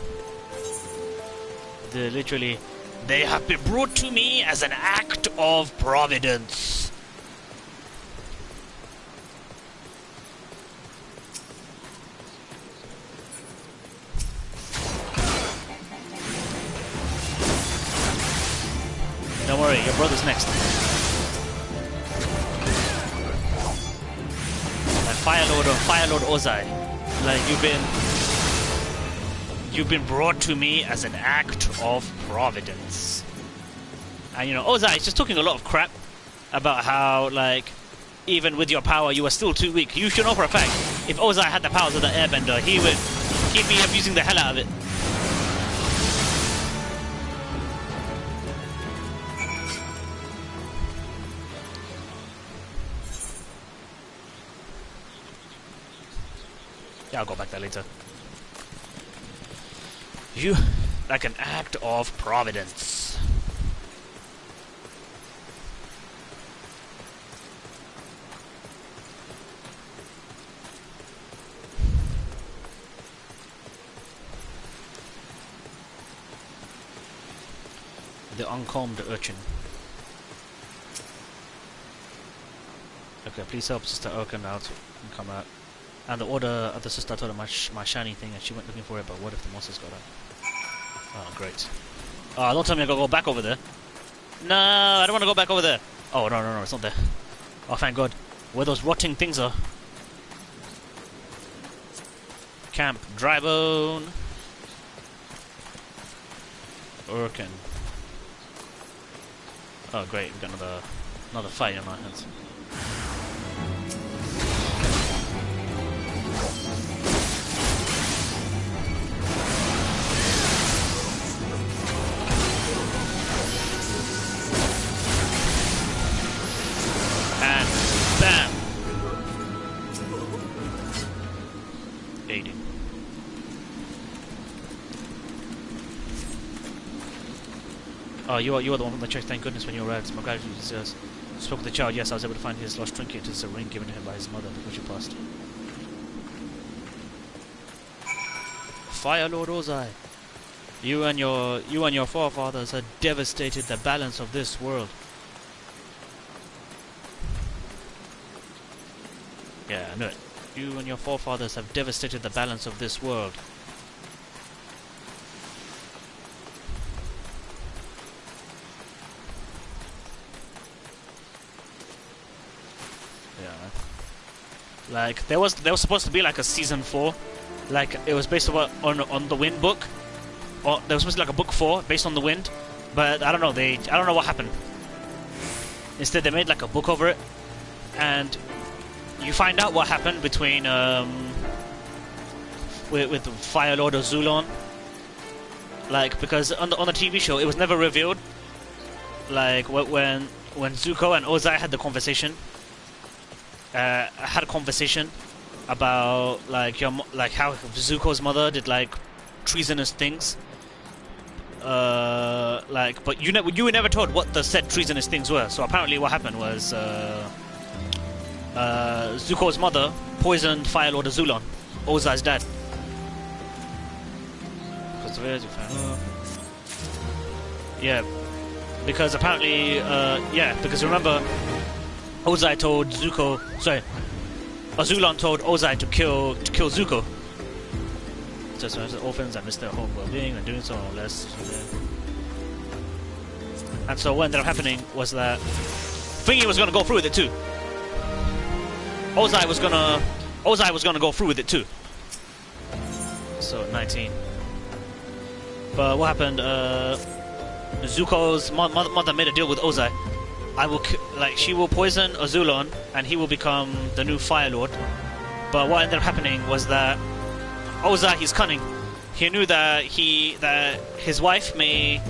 Literally, they have been brought to me as an act of providence. Don't worry, your brother's next. Like Fire Lord Ozai. Like You've been brought to me as an act of providence. And you know, Ozai is just talking a lot of crap about how, like, even with your power, you are still too weak. You should know for a fact, if Ozai had the powers of the Airbender, he'd be abusing the hell out of it. Yeah, I'll go back there later. You, like an act of providence. The uncombed urchin. Okay, please help Sister Urkin out and come out. And the order of the sister told her my shiny thing and she went looking for it, but what if the monsters got her? Oh, great. Oh, don't tell me I gotta go back over there. No, I don't want to go back over there. Oh, no, it's not there. Oh, thank God. Where those rotting things are. Camp Drybone. Urkin. Oh, great. We've got another fight on our hands. And bam! 80. Oh, you are the one from the church. Thank goodness when you arrived. My gratitude is yours. Spoke with the child. Yes, I was able to find his lost trinket. It is a ring given to him by his mother before she passed. Fire Lord Ozai, you and your forefathers had devastated the balance of this world. Yeah, I knew it. You and your forefathers have devastated the balance of this world. Like there was supposed to be like a season 4, like it was based on the Wind book, or there was supposed to be like a book 4 based on the Wind, but I don't know I don't know what happened. Instead, they made like a book over it, and you find out what happened between with the Fire Lord of Zulon. Like because on the TV show, it was never revealed. Like when Zuko and Ozai had the conversation. Had a conversation about like how Zuko's mother did like treasonous things. But you were never told what the said treasonous things were. So apparently, what happened was Zuko's mother poisoned Fire Lord of Zulon, Ozai's dad. Yeah, because apparently, because remember. Ozai told Zuko, Zulon told Ozai to kill Zuko. Just as the orphans that missed their home well-being and doing so unless. And so what ended up happening was that Thingy was gonna go through with it too. Ozai was gonna go through with it too. So 19. But what happened? Zuko's mother made a deal with Ozai. She will poison Azulon, and he will become the new Fire Lord. But what ended up happening was that Ozai, he's cunning. He knew that his wife may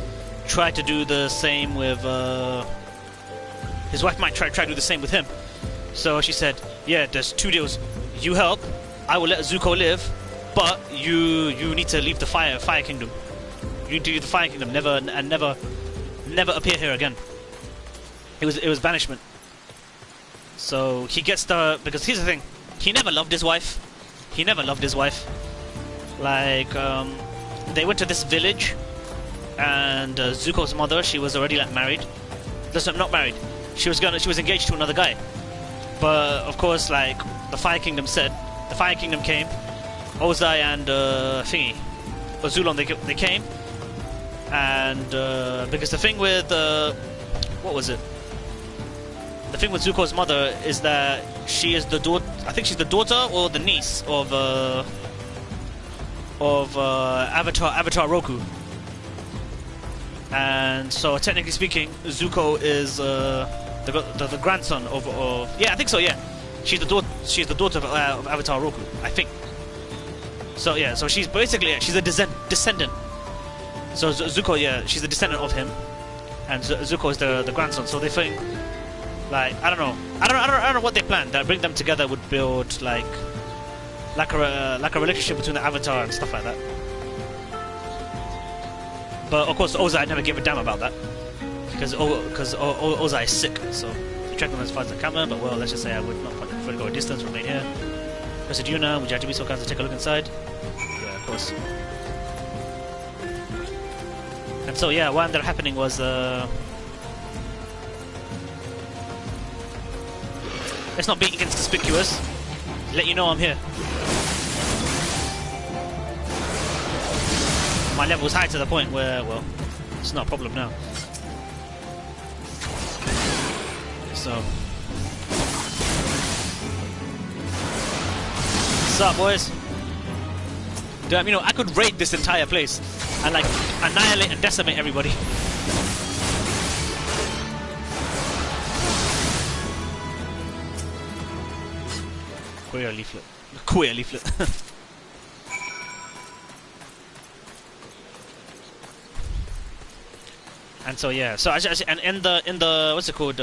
try to do the same with. His wife might try to do the same with him. So she said, "Yeah, there's 2 deals. You help, I will let Zuko live, but you need to leave the Fire Kingdom. You need to leave the Fire Kingdom, never appear here again." It was banishment. So he gets because here's the thing, he never loved his wife. Like they went to this village, and Zuko's mother, she was already like married. Not married. She was engaged to another guy. But of course, like the Fire Kingdom came. Ozai and Azulon, they came, and because the thing with what was it? The thing with Zuko's mother is that she is the daughter. I think she's the daughter or the niece of Avatar Roku. And so, technically speaking, Zuko is the grandson of. Yeah, I think so. Yeah, she's the daughter. She's the daughter of Avatar Roku, I think. So yeah, so she's basically she's a descendant. So Zuko, yeah, she's a descendant of him, and Zuko is the grandson. So they think. Like I don't know what they planned. That bring them together would build like like a relationship between the Avatar and stuff like that. But of course, Ozai never gave a damn about that because Ozai is sick. So he tracked them as far as the camera. But well, let's just say I would not prefer to go a distance, remain here. Press it, you now. Would you have to be so kind to take a look inside? Yeah, of course. And so yeah, what ended up happening was let's not be inconspicuous. Let you know I'm here. My level's high to the point where, well, it's not a problem now. So, what's up, boys? Damn, you know, I could raid this entire place and like annihilate and decimate everybody. Queer leaflet. Queer leaflet. And so yeah, so and in the what's it called?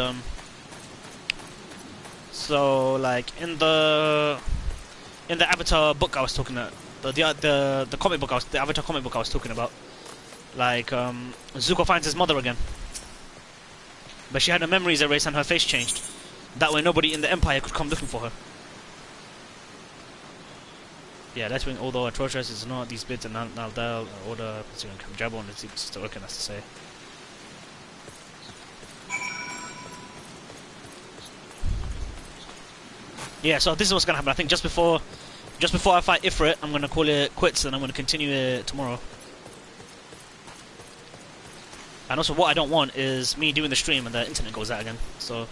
So like in the Avatar book I was talking about, the comic book the Avatar comic book I was talking about, like Zuko finds his mother again, but she had her memories erased and her face changed. That way nobody in the Empire could come looking for her. Yeah, that's when, although atrocious is not, these bits and Naldal order considering Kamjabo and it's still working, as to say. Yeah, so this is what's gonna happen. I think just before I fight Ifrit, I'm gonna call it quits and I'm gonna continue it tomorrow. And also, what I don't want is me doing the stream and the internet goes out again. So.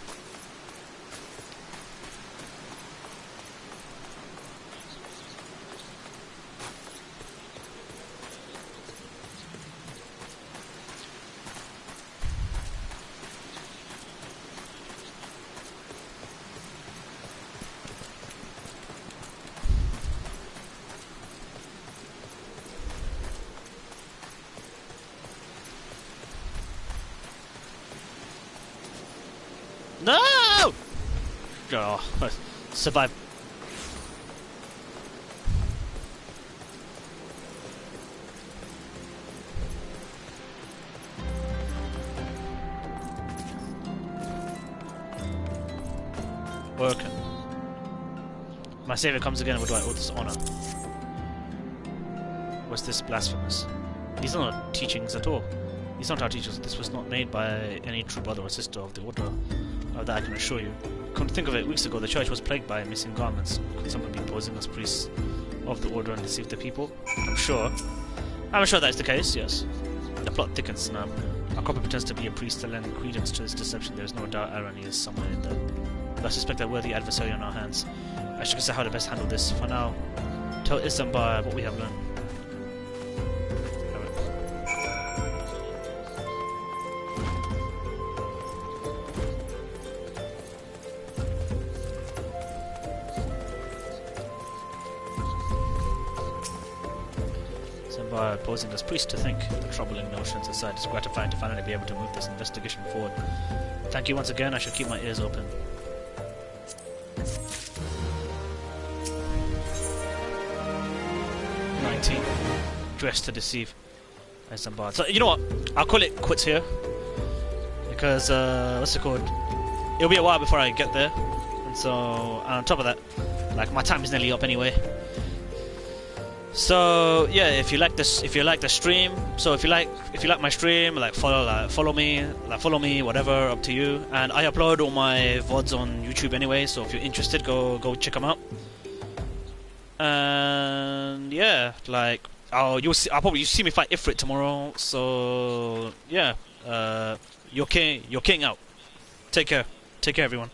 No! Oh, survive. Working. My savior comes again with all this honor. What's this blasphemous? These are not teachings at all. These aren't our teachers. This was not made by any true brother or sister of the order. Of that I can assure you. Come to think of it, weeks ago the church was plagued by missing garments. Could someone be posing as priests of the order and deceive the people? I'm sure that is the case, yes. The plot thickens now. Our copy pretends to be a priest to lend credence to this deception. There is no doubt irony is somewhere in there. But I suspect a worthy adversary on our hands. I should consider how to best handle this. For now, tell Isambard what we have learned. Posing as priest to think. The troubling notions aside, it's gratifying to finally be able to move this investigation forward. Thank you once again. I shall keep my ears open. 19. Dressed to deceive. Isambard. So you know what? I'll call it quits here because what's it called? It'll be a while before I get there, and so on top of that, like my time is nearly up anyway. So yeah, if you like this, if you like the stream, so if you like my stream, follow me, whatever, up to you. And I upload all my VODs on YouTube anyway, so if you're interested, go check them out. And yeah, like I'll probably see me fight Ifrit tomorrow. So yeah, you're king out. Take care, everyone.